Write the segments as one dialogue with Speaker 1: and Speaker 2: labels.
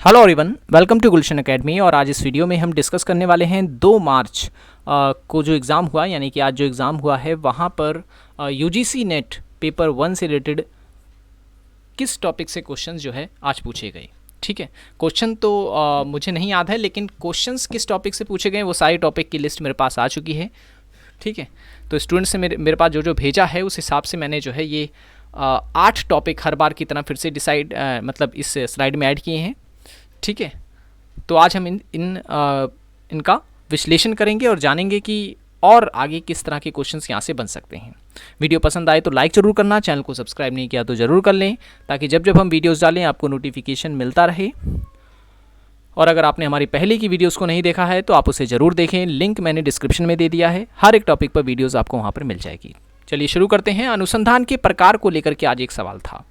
Speaker 1: Hello everyone, welcome to Gulshan academy. और आज इस वीडियो में हम डिस्कस करने वाले हैं 2 मार्च को जो एग्ज़ाम हुआ, यानी कि आज जो एग्ज़ाम हुआ है वहाँ पर यूजीसी नेट पेपर 1 से रिलेटेड किस टॉपिक से क्वेश्चंस जो है आज पूछे गए। ठीक है, क्वेश्चन तो मुझे नहीं याद है, लेकिन क्वेश्चंस किस टॉपिक से पूछे गए वो सारी टॉपिक की लिस्ट मेरे पास आ चुकी है। ठीक है, तो स्टूडेंट्स ने मेरे पास जो भेजा है उस हिसाब से मैंने जो है ये 8 टॉपिक हर बार की तरह फिर से मतलब इस स्लाइड में ऐड किए हैं। ठीक है, तो आज हम इनका विश्लेषण करेंगे और जानेंगे कि और आगे किस तरह के क्वेश्चंस यहाँ से बन सकते हैं। वीडियो पसंद आए तो लाइक ज़रूर करना, चैनल को सब्सक्राइब नहीं किया तो ज़रूर कर लें, ताकि जब जब हम वीडियोस डालें आपको नोटिफिकेशन मिलता रहे। और अगर आपने हमारी पहले की वीडियोस को नहीं देखा है तो आप उसे ज़रूर देखें, लिंक मैंने डिस्क्रिप्शन में दे दिया है। हर एक टॉपिक पर वीडियोज़ आपको वहाँ पर मिल जाएगी। चलिए शुरू करते हैं। अनुसंधान के प्रकार को लेकर के आज एक सवाल था।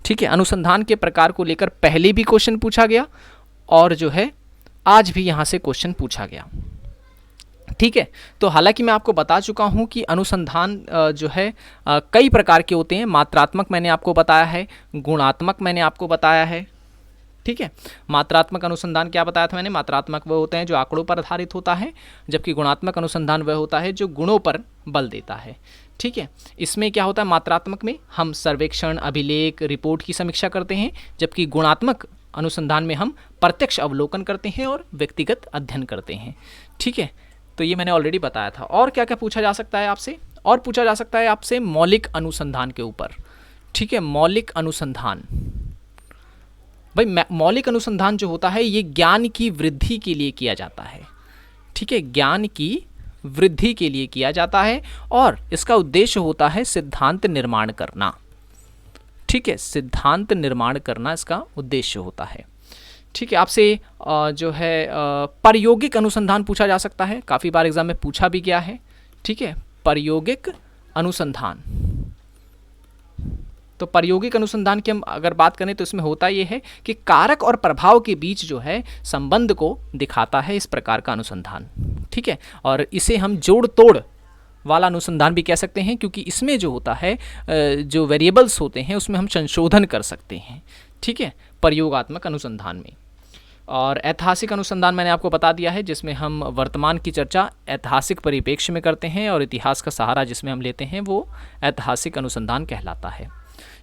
Speaker 1: ठीक है, अनुसंधान के प्रकार को लेकर पहले भी क्वेश्चन पूछा गया और जो है आज भी यहाँ से क्वेश्चन पूछा गया। ठीक है, तो हालांकि मैं आपको बता चुका हूँ कि अनुसंधान जो है कई प्रकार के होते हैं। मात्रात्मक मैंने आपको बताया है, गुणात्मक मैंने आपको बताया है। ठीक है, मात्रात्मक अनुसंधान क्या बताया था मैंने? मात्रात्मक वह होते हैं जो आंकड़ों पर आधारित होता है, जबकि गुणात्मक अनुसंधान वह होता है जो गुणों पर बल देता है। ठीक है, इसमें क्या होता है? मात्रात्मक में हम सर्वेक्षण, अभिलेख, रिपोर्ट की समीक्षा करते हैं, जबकि गुणात्मक अनुसंधान में हम प्रत्यक्ष अवलोकन करते हैं और व्यक्तिगत अध्ययन करते हैं। ठीक है, तो ये मैंने ऑलरेडी बताया था। और क्या क्या पूछा जा सकता है आपसे? और पूछा जा सकता है आपसे मौलिक अनुसंधान के ऊपर। ठीक है, मौलिक अनुसंधान, भाई मौलिक अनुसंधान जो होता है ये ज्ञान की वृद्धि के लिए किया जाता है। ठीक है, ज्ञान की वृद्धि के लिए किया जाता है और इसका उद्देश्य होता है सिद्धांत निर्माण करना। ठीक है, सिद्धांत निर्माण करना इसका उद्देश्य होता है। ठीक है, आपसे जो है प्रायोगिक अनुसंधान पूछा जा सकता है, काफ़ी बार एग्जाम में पूछा भी गया है। ठीक है, प्रायोगिक अनुसंधान, तो प्रायोगिक अनुसंधान की हम अगर बात करें तो इसमें होता ये है कि कारक और प्रभाव के बीच जो है संबंध को दिखाता है इस प्रकार का अनुसंधान। ठीक है, और इसे हम जोड़ तोड़ वाला अनुसंधान भी कह सकते हैं, क्योंकि इसमें जो होता है जो वेरिएबल्स होते हैं उसमें हम संशोधन कर सकते हैं। ठीक है, प्रयोगात्मक अनुसंधान में। और ऐतिहासिक अनुसंधान मैंने आपको बता दिया है, जिसमें हम वर्तमान की चर्चा ऐतिहासिक परिप्रेक्ष्य में करते हैं और इतिहास का सहारा जिसमें हम लेते हैं वो ऐतिहासिक अनुसंधान कहलाता है।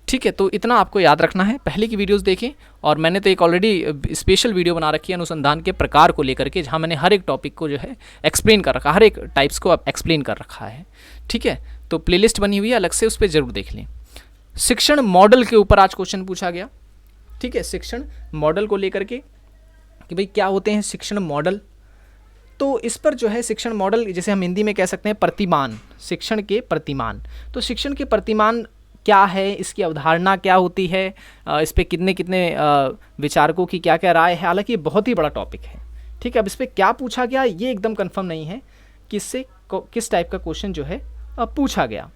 Speaker 1: ठीक है, तो इतना आपको याद रखना है। पहले की वीडियोस देखें, और मैंने तो एक ऑलरेडी स्पेशल वीडियो बना रखी है अनुसंधान के प्रकार को लेकर के, जहाँ मैंने हर एक टॉपिक को जो है एक्सप्लेन कर रखा, हर एक टाइप्स को एक्सप्लेन कर रखा है। ठीक है, तो प्लेलिस्ट बनी हुई है अलग से, उस पर जरूर देख लें। शिक्षण मॉडल के ऊपर आज क्वेश्चन पूछा गया। ठीक है, शिक्षण मॉडल को लेकर के कि भाई क्या होते हैं शिक्षण मॉडल। तो इस पर जो है शिक्षण मॉडल, जैसे हम हिंदी में कह सकते हैं प्रतिमान, शिक्षण के प्रतिमान। तो शिक्षण के प्रतिमान क्या है, इसकी अवधारणा क्या होती है, इस पर कितने कितने विचारकों की क्या क्या राय है। हालांकि ये बहुत ही बड़ा टॉपिक है। ठीक है, अब इस पर क्या पूछा गया ये एकदम कंफर्म नहीं है कि इससे किस टाइप का क्वेश्चन जो है पूछा गया।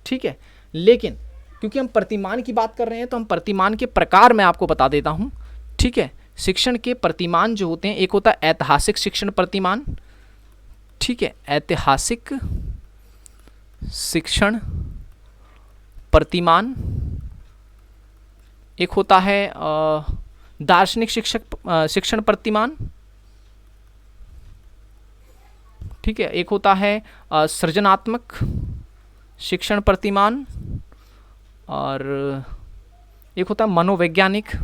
Speaker 1: ठीक है, लेकिन क्योंकि हम प्रतिमान की बात कर रहे हैं तो हम प्रतिमान के प्रकार मैं आपको बता देता हूँ। ठीक है, शिक्षण के प्रतिमान जो होते हैं, एक होता है ऐतिहासिक शिक्षण प्रतिमान। ठीक है, ऐतिहासिक शिक्षण प्रतिमान। एक होता है दार्शनिक शिक्षण प्रतिमान। ठीक है, एक होता है सृजनात्मक शिक्षण प्रतिमान, और एक होता है मनोवैज्ञानिक।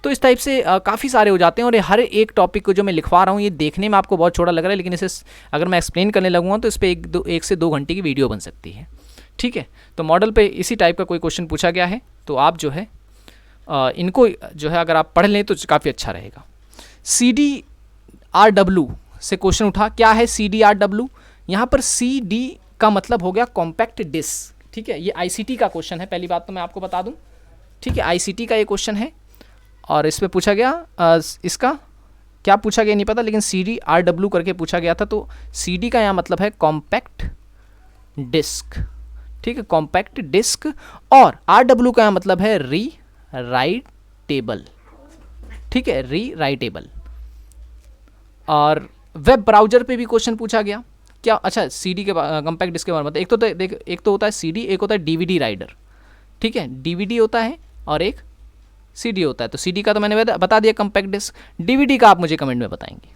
Speaker 1: तो इस टाइप से काफ़ी सारे हो जाते हैं, और ये हर एक टॉपिक को जो मैं लिखवा रहा हूँ ये देखने में आपको बहुत छोटा लग रहा है, लेकिन इसे अगर मैं एक्सप्लेन करने लगूँगा तो इस पर एक से दो घंटे की वीडियो बन सकती है। ठीक है, तो मॉडल पे इसी टाइप का कोई क्वेश्चन पूछा गया है, तो आप जो है इनको जो है अगर आप पढ़ लें तो काफ़ी अच्छा रहेगा। CDRW से क्वेश्चन उठा। क्या है CDRW? यहाँ पर CD का मतलब हो गया कॉम्पैक्ट डिस्क। ठीक है, ये ICT का क्वेश्चन है, पहली बात तो मैं आपको बता दूँ। ठीक है, ICT का ये क्वेश्चन है और इस पर पूछा गया, इसका क्या पूछा गया नहीं पता, लेकिन CDRW करके पूछा गया था। तो CD का यहाँ मतलब है कॉम्पैक्ट डिस्क। ठीक है, कॉम्पैक्ट डिस्क, और RW का मतलब है री राइटेबल। ठीक है, री राइटेबल। और वेब ब्राउजर पे भी क्वेश्चन पूछा गया। क्या? अच्छा, CD के कॉम्पैक्ट डिस्क के बारे में एक तो होता है CD, एक होता है DVD राइडर। ठीक है, DVD होता है और एक CD होता है। तो CD का तो मैंने बता दिया कॉम्पैक्ट डिस्क। DVD का आप मुझे कमेंट में बताएंगे,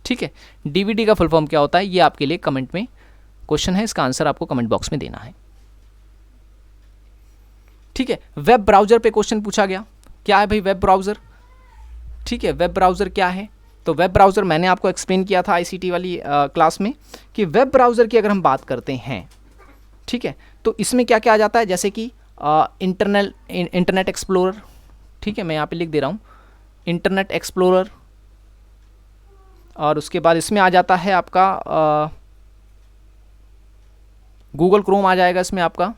Speaker 1: ठीक है। DVD का फुल फॉर्म क्या होता है, ये आपके लिए कमेंट में क्वेश्चन है, इसका आंसर आपको कमेंट बॉक्स में देना है, ठीक है। वेब ब्राउजर पे क्वेश्चन पूछा गया, क्या है भाई वेब ब्राउजर, ठीक है। वेब ब्राउजर क्या है, तो वेब ब्राउजर मैंने आपको एक्सप्लेन किया था ICT वाली क्लास में कि वेब ब्राउजर की अगर हम बात करते हैं, ठीक है, तो इसमें क्या क्या आ जाता है, जैसे कि इंटरनेट एक्सप्लोरर, ठीक है, मैं यहाँ पे लिख दे रहा हूँ इंटरनेट एक्सप्लोरर, और उसके बाद इसमें आ जाता है आपका गूगल क्रोम आ जाएगा इसमें आपका,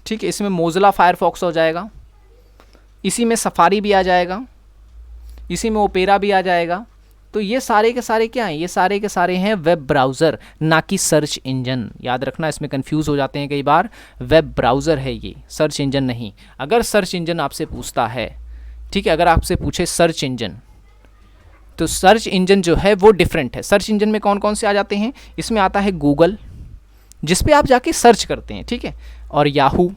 Speaker 1: ठीक है। इसमें मोज़िला फायरफॉक्स हो जाएगा, इसी में सफारी भी आ जाएगा, इसी में ओपेरा भी आ जाएगा। तो ये सारे के सारे क्या हैं, ये सारे के सारे हैं वेब ब्राउज़र, ना कि सर्च इंजन। याद रखना, इसमें कंफ्यूज हो जाते हैं कई बार, वेब ब्राउज़र है ये, सर्च इंजन नहीं। अगर सर्च इंजन आपसे पूछता है, ठीक है, अगर आपसे पूछे सर्च इंजन, तो सर्च इंजन जो है वो डिफरेंट है। सर्च इंजन में कौन कौन से आ जाते हैं, इसमें आता है गूगल, जिस पे आप जाके सर्च करते हैं, ठीक है, और याहू,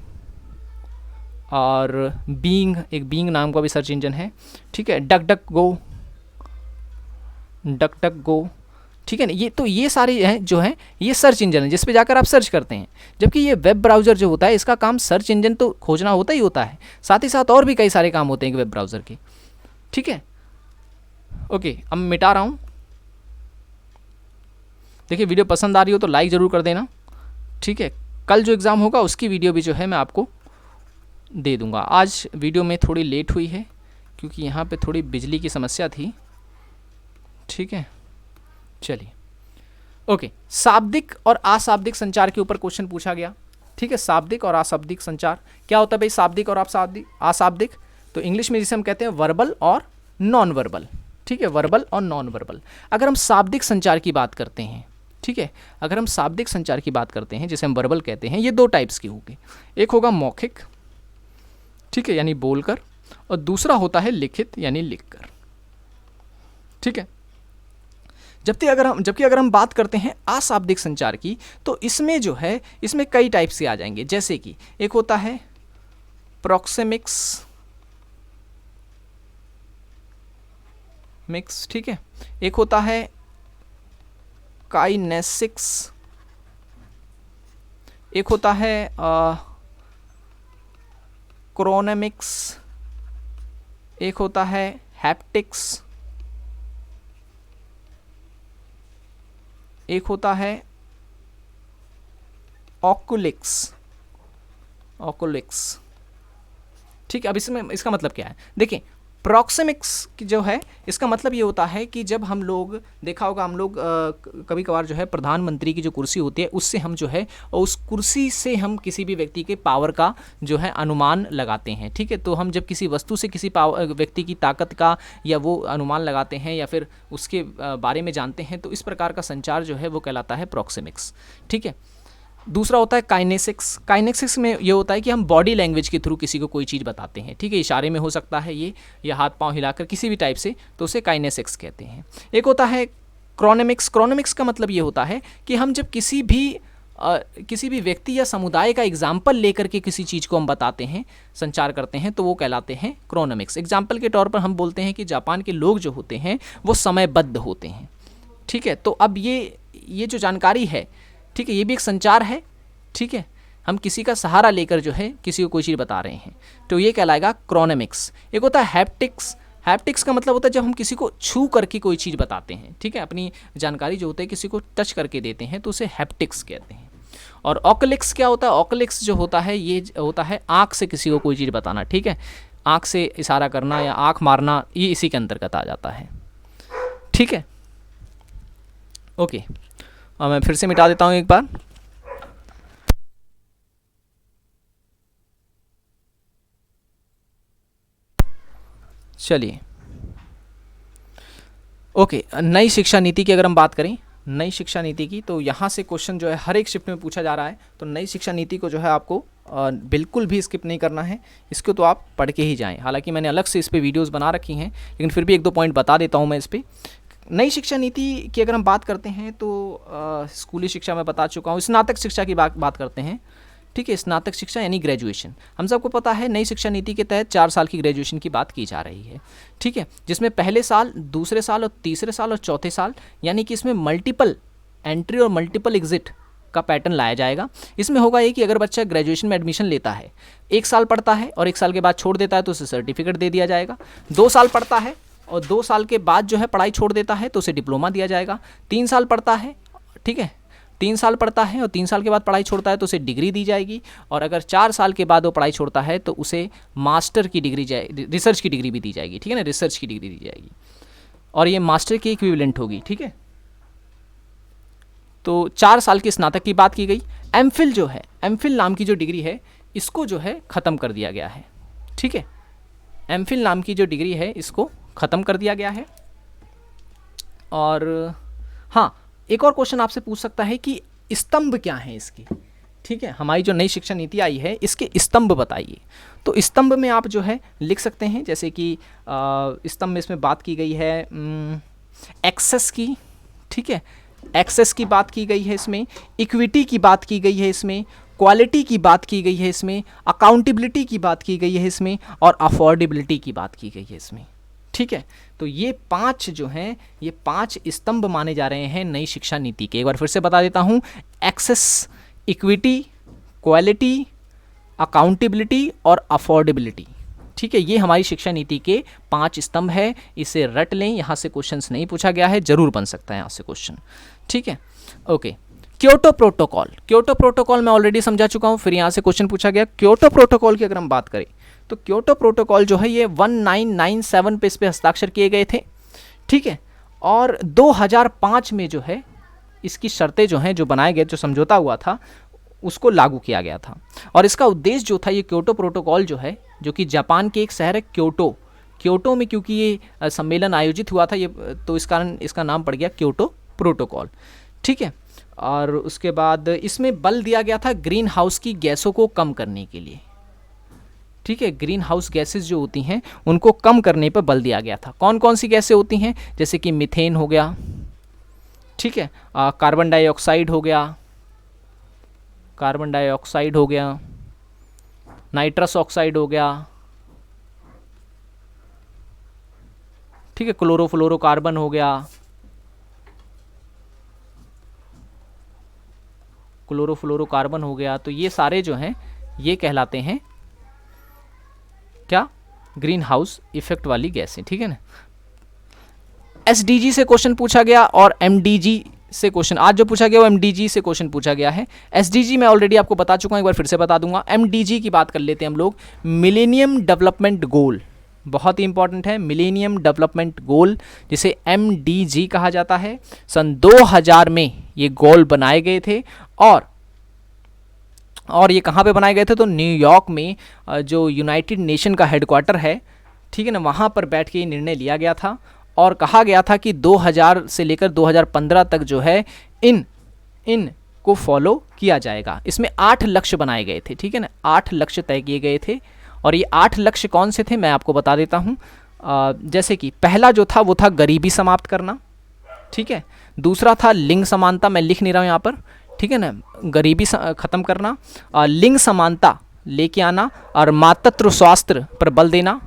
Speaker 1: और बीइंग, एक बीइंग नाम का भी सर्च इंजन है, ठीक है, डक डक गो, ठीक है ना। ये तो ये सारे हैं जो हैं, ये सर्च इंजन है जिस पे जाकर आप सर्च करते हैं। जबकि ये वेब ब्राउज़र जो होता है, इसका काम सर्च इंजन तो खोजना होता ही होता है, साथ ही साथ और भी कई सारे काम होते हैं वेब ब्राउज़र के, ठीक है। ओके, अब मिटा रहा हूँ। देखिए, वीडियो पसंद आ रही हो तो लाइक ज़रूर कर देना, ठीक है। कल जो एग्ज़ाम होगा उसकी वीडियो भी जो है मैं आपको दे दूंगा। आज वीडियो में थोड़ी लेट हुई है क्योंकि यहाँ पे थोड़ी बिजली की समस्या थी, ठीक है। चलिए, ओके, शाब्दिक और अशाब्दिक संचार के ऊपर क्वेश्चन पूछा गया, ठीक है। शाब्दिक और अशाब्दिक संचार क्या होता है भाई, शाब्दिक और अशाब्दिक, तो इंग्लिश में जिसे हम कहते हैं वर्बल और नॉन वर्बल, ठीक है, वर्बल और नॉन वर्बल। अगर हम शाब्दिक संचार की बात करते हैं, ठीक है, अगर हम शाब्दिक संचार की बात करते हैं जिसे हम वर्बल कहते हैं, ये दो टाइप्स की होगी। एक होगा मौखिक, ठीक है, यानी बोलकर, और दूसरा होता है लिखित यानी लिखकर, ठीक है। जबकि अगर हम बात करते हैं अशाब्दिक संचार की, तो इसमें जो है, इसमें कई टाइप से आ जाएंगे। जैसे कि एक होता है प्रोक्सेमिक्स, ठीक है, एक होता है काइनेसिक्स, एक होता है क्रोनेमिक्स, एक होता है हैप्टिक्स, एक होता है ऑकुलिक्स, ठीक है। अब इसमें इसका मतलब क्या है, देखिए, प्रॉक्सिमिक्स की जो है, इसका मतलब ये होता है कि जब हम लोग, देखा होगा हम लोग कभी कभार जो है प्रधानमंत्री की जो कुर्सी होती है, उससे हम जो है, उस कुर्सी से हम किसी भी व्यक्ति के पावर का जो है अनुमान लगाते हैं, ठीक है। तो हम जब किसी वस्तु से किसी व्यक्ति की ताकत का या वो अनुमान लगाते हैं या फिर उसके बारे में जानते हैं, तो इस प्रकार का संचार जो है वो कहलाता है प्रॉक्सिमिक्स, ठीक है। दूसरा होता है काइनेसिक्स में ये होता है कि हम बॉडी लैंग्वेज के थ्रू किसी को कोई चीज़ बताते हैं, ठीक है, इशारे में हो सकता है ये, या हाथ पांव हिलाकर किसी भी टाइप से, तो उसे काइनेसिक्स कहते हैं। एक होता है क्रोनेमिक्स का मतलब ये होता है कि हम जब किसी भी व्यक्ति या समुदाय का एग्जाम्पल लेकर के किसी चीज़ को हम बताते हैं, संचार करते हैं, तो वो कहलाते हैं क्रोनेमिक्स। एग्जाम्पल के तौर पर हम बोलते हैं कि जापान के लोग जो होते हैं वो समयबद्ध होते हैं, ठीक है। तो अब ये जो जानकारी है, ठीक है, ये भी एक संचार है, ठीक है। हम किसी का सहारा लेकर जो है किसी को कोई चीज़ बता रहे हैं, तो ये कहलाएगा क्रोनेमिक्स। एक होता है हैप्टिक्स का मतलब होता है जब हम किसी को छू करके कोई चीज़ बताते हैं, ठीक है, अपनी जानकारी जो होता है किसी को टच करके देते हैं, तो उसे हैप्टिक्स कहते हैं। और ऑकलिक्स क्या होता है, ऑकलिक्स जो होता है ये होता है आँख से किसी को कोई चीज़ बताना, ठीक है, आँख से इशारा करना या आँख मारना, ये इसी के अंतर्गत आ जाता है, ठीक है। ओके, और मैं फिर से मिटा देता हूँ एक बार। चलिए, ओके, नई शिक्षा नीति की अगर हम बात करें, नई शिक्षा नीति की, तो यहाँ से क्वेश्चन जो है हर एक शिफ्ट में पूछा जा रहा है। तो नई शिक्षा नीति को जो है आपको बिल्कुल भी स्किप नहीं करना है, इसको तो आप पढ़ के ही जाएं। हालांकि मैंने अलग से इस पर वीडियोज़ बना रखी हैं, लेकिन फिर भी एक दो पॉइंट बता देता हूँ मैं इस पर। नई शिक्षा नीति की अगर हम बात करते हैं तो स्कूली शिक्षा में बता चुका हूँ, स्नातक शिक्षा की बात करते हैं, ठीक है, स्नातक शिक्षा यानी ग्रेजुएशन। हम सबको पता है नई शिक्षा नीति के तहत 4 साल की ग्रेजुएशन की बात की जा रही है, ठीक है, जिसमें पहले साल, दूसरे साल और तीसरे साल और चौथे साल, यानी कि इसमें मल्टीपल एंट्री और मल्टीपल एग्जिट का पैटर्न लाया जाएगा। इसमें होगा ये कि अगर बच्चा ग्रेजुएशन में एडमिशन लेता है, 1 साल पढ़ता है और 1 साल के बाद छोड़ देता है तो उसे सर्टिफिकेट दे दिया जाएगा। 2 साल पढ़ता है और 2 साल के बाद जो है पढ़ाई छोड़ देता है तो उसे डिप्लोमा दिया जाएगा। 3 साल पढ़ता है, ठीक है, 3 साल पढ़ता है और 3 साल के बाद पढ़ाई छोड़ता है तो उसे डिग्री दी जाएगी। और अगर 4 साल के बाद वो पढ़ाई छोड़ता है तो उसे मास्टर की डिग्री रिसर्च की डिग्री भी दी जाएगी, ठीक है ना, रिसर्च की डिग्री दी जाएगी और ये मास्टर की इक्विवेलेंट होगी, ठीक है। तो 4 साल के स्नातक की बात की गई। एमफिल जो है, एमफिल नाम की जो डिग्री है इसको जो है ख़त्म कर दिया गया है, ठीक है, एमफिल नाम की जो डिग्री है इसको ख़त्म कर दिया गया है। और हाँ, एक और क्वेश्चन आपसे पूछ सकता है कि स्तंभ क्या है इसकी, ठीक है, हमारी जो नई शिक्षा नीति आई है इसके स्तंभ बताइए। तो स्तंभ में आप जो है लिख सकते हैं, जैसे कि स्तंभ में इसमें बात की गई है एक्सेस की, ठीक है, एक्सेस की बात की गई है इसमें, इक्विटी की बात की गई है इसमें, क्वालिटी की बात की गई है इसमें, अकाउंटेबिलिटी की बात की गई है इसमें और अफोर्डेबिलिटी की बात की गई है इसमें, ठीक है। तो ये 5 जो हैं, ये 5 स्तंभ माने जा रहे हैं नई शिक्षा नीति के। एक बार फिर से बता देता हूँ, एक्सेस, इक्विटी, क्वालिटी, अकाउंटेबिलिटी और अफोर्डेबिलिटी, ठीक है, ये हमारी शिक्षा नीति के 5 स्तंभ है। इसे रट लें, यहाँ से क्वेश्चंस नहीं पूछा गया है, जरूर बन सकता है यहाँ से क्वेश्चन, ठीक है। Okay, Kyoto protocol, Kyoto protocol मैं ऑलरेडी समझा चुका हूँ, फिर यहाँ से क्वेश्चन पूछा गया। क्योटो प्रोटोकॉल की अगर हम बात करें तो क्योटो प्रोटोकॉल जो है ये 1997 पे इस पे हस्ताक्षर किए गए थे, ठीक है, और 2005 में जो है इसकी शर्तें जो हैं, जो बनाए गए, जो समझौता हुआ था उसको लागू किया गया था। और इसका उद्देश्य जो था, ये क्योटो प्रोटोकॉल जो है, जो कि जापान के एक शहर है क्योटो में, क्योंकि ये सम्मेलन आयोजित हुआ था ये, तो इस कारण इसका नाम पड़ गया क्योटो प्रोटोकॉल, ठीक है। और उसके बाद इसमें बल दिया गया था ग्रीन हाउस की गैसों को कम करने के लिए, ठीक है, ग्रीन हाउस गैसेस जो होती हैं उनको कम करने पर बल दिया गया था। कौन कौन सी गैसें होती हैं, जैसे कि मीथेन हो गया, ठीक है, कार्बन डाइऑक्साइड हो गया, कार्बन डाइऑक्साइड हो गया, नाइट्रस ऑक्साइड हो गया, ठीक है, क्लोरोफ्लोरोकार्बन हो गया, क्लोरोफ्लोरोकार्बन हो गया। तो ये सारे जो हैं ये कहलाते हैं क्या, ग्रीन हाउस इफेक्ट वाली गैसें, ठीक है ना। एसडीजी से क्वेश्चन पूछा गया और एमडीजी से क्वेश्चन, आज जो पूछा गया वो एमडीजी से क्वेश्चन पूछा गया है। एसडीजी मैं ऑलरेडी आपको बता चुका हूँ, एक बार फिर से बता दूंगा। एमडीजी की बात कर लेते हैं हम लोग, मिलेनियम डेवलपमेंट गोल, बहुत ही इंपॉर्टेंट है, मिलेनियम डेवलपमेंट गोल, जिसे एमडीजी कहा जाता है। सन 2000 में ये गोल बनाए गए थे और ये कहाँ पे बनाए गए थे, तो न्यूयॉर्क में जो यूनाइटेड नेशन का हेडक्वार्टर है, ठीक है ना, वहाँ पर बैठ के ये निर्णय लिया गया था और कहा गया था कि 2000 से लेकर 2015 तक जो है इन को फॉलो किया जाएगा। इसमें 8 लक्ष्य बनाए गए थे, ठीक है ना, 8 लक्ष्य तय किए गए थे और ये 8 लक्ष्य कौन से थे मैं आपको बता देता हूँ। जैसे कि पहला जो था वो था गरीबी समाप्त करना, ठीक है, दूसरा था लिंग समानता, मैं लिख नहीं रहा हूँ यहाँ पर, ठीक है ना, गरीबी ख़त्म करना, लिंग समानता लेके आना और मातृत्व स्वास्थ्य पर बल देना,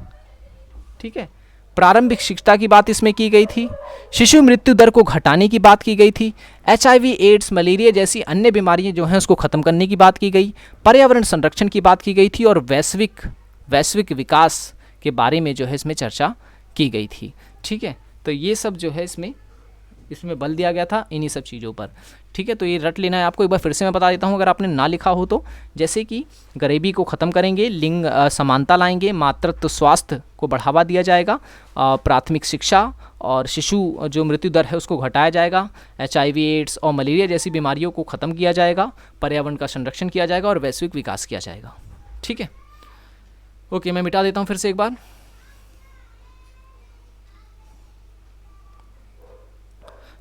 Speaker 1: ठीक है, प्रारंभिक शिक्षा की बात इसमें की गई थी, शिशु मृत्यु दर को घटाने की बात की गई थी, HIV, एड्स, मलेरिया जैसी अन्य बीमारियां जो हैं उसको ख़त्म करने की बात की गई, पर्यावरण संरक्षण की बात की गई थी और वैश्विक विकास के बारे में जो है इसमें चर्चा की गई थी, ठीक है। तो ये सब जो है इसमें बल दिया गया था इन्हीं सब चीज़ों पर, ठीक है। तो ये रट लेना है आपको, एक बार फिर से मैं बता देता हूँ अगर आपने ना लिखा हो तो। जैसे कि गरीबी को ख़त्म करेंगे, लिंग समानता लाएंगे, मातृत्व स्वास्थ्य को बढ़ावा दिया जाएगा, प्राथमिक शिक्षा और शिशु जो मृत्यु दर है उसको घटाया जाएगा, HIV, एड्स और मलेरिया जैसी बीमारियों को ख़त्म किया जाएगा, पर्यावरण का संरक्षण किया जाएगा और वैश्विक विकास किया जाएगा, ठीक है। ओके, मैं मिटा देता हूँ फिर से एक बार।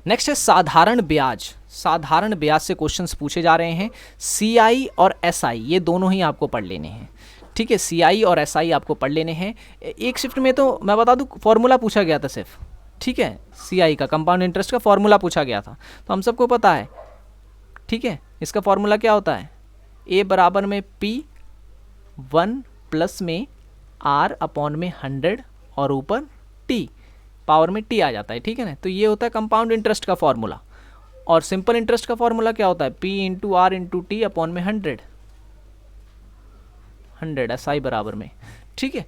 Speaker 1: नेक्स्ट है साधारण ब्याज। साधारण ब्याज से क्वेश्चंस पूछे जा रहे हैं। CI और SI ये दोनों ही आपको पढ़ लेने हैं, ठीक है, CI और SI आपको पढ़ लेने हैं। एक शिफ्ट में तो मैं बता दूं फॉर्मूला पूछा गया था सिर्फ, ठीक है, CI का कंपाउंड इंटरेस्ट का फॉर्मूला पूछा गया था, तो हम सबको पता है, ठीक है, इसका फॉर्मूला क्या होता है, ए बराबर में P1 प्लस में R अपॉन में 100 और ऊपर T, पावर में T आ जाता है, ठीक है ना। तो ये होता है कंपाउंड इंटरेस्ट का फॉर्मूला। और सिंपल इंटरेस्ट का फॉर्मूला क्या होता है, P into R into T upon में 100 SI बराबर में, ठीक है।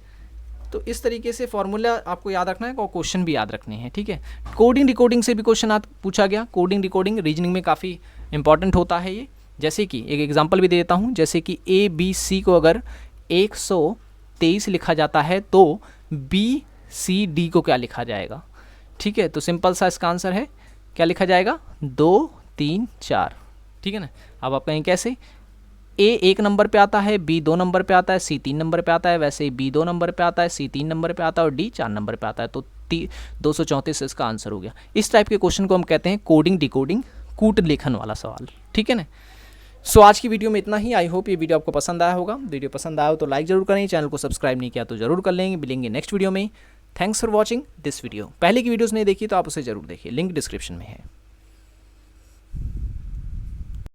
Speaker 1: तो इस तरीके से फॉर्मूला आपको याद रखना है और क्वेश्चन भी याद रखने हैं, ठीक है। कोडिंग डिकोडिंग से भी क्वेश्चन पूछा गया। कोडिंग डिकोडिंग रीजनिंग में काफ़ी इंपॉर्टेंट होता है ये। जैसे कि एक एग्जांपल भी दे देता हूँ, जैसे कि ABC को अगर 123 लिखा जाता है तो BCD को क्या लिखा जाएगा, ठीक है। तो सिंपल सा इसका आंसर है, क्या लिखा जाएगा, 2 3 4, ठीक है ना। अब आप कहें कैसे, A 1 नंबर पे आता है, B 2 नंबर पे आता है, C 3 नंबर पे आता है, वैसे ही B 2 नंबर पे आता है, C 3 नंबर पे आता है और D 4 नंबर पे आता है। तो 234 इसका आंसर हो गया। इस टाइप के क्वेश्चन को हम कहते हैं कोडिंग डिकोडिंग, कूट लेखन वाला सवाल, ठीक है ना। सो आज की वीडियो में इतना ही। आई होप ये वीडियो आपको पसंद आया होगा। वीडियो पसंद आया हो तो लाइक जरूर करें, चैनल को सब्सक्राइब नहीं किया तो जरूर कर लेंगे। मिलेंगे नेक्स्ट वीडियो में। Thanks for watching this video. पहले की वीडियोस नहीं देखी तो आप उसे जरूर देखिए, लिंक डिस्क्रिप्शन में है।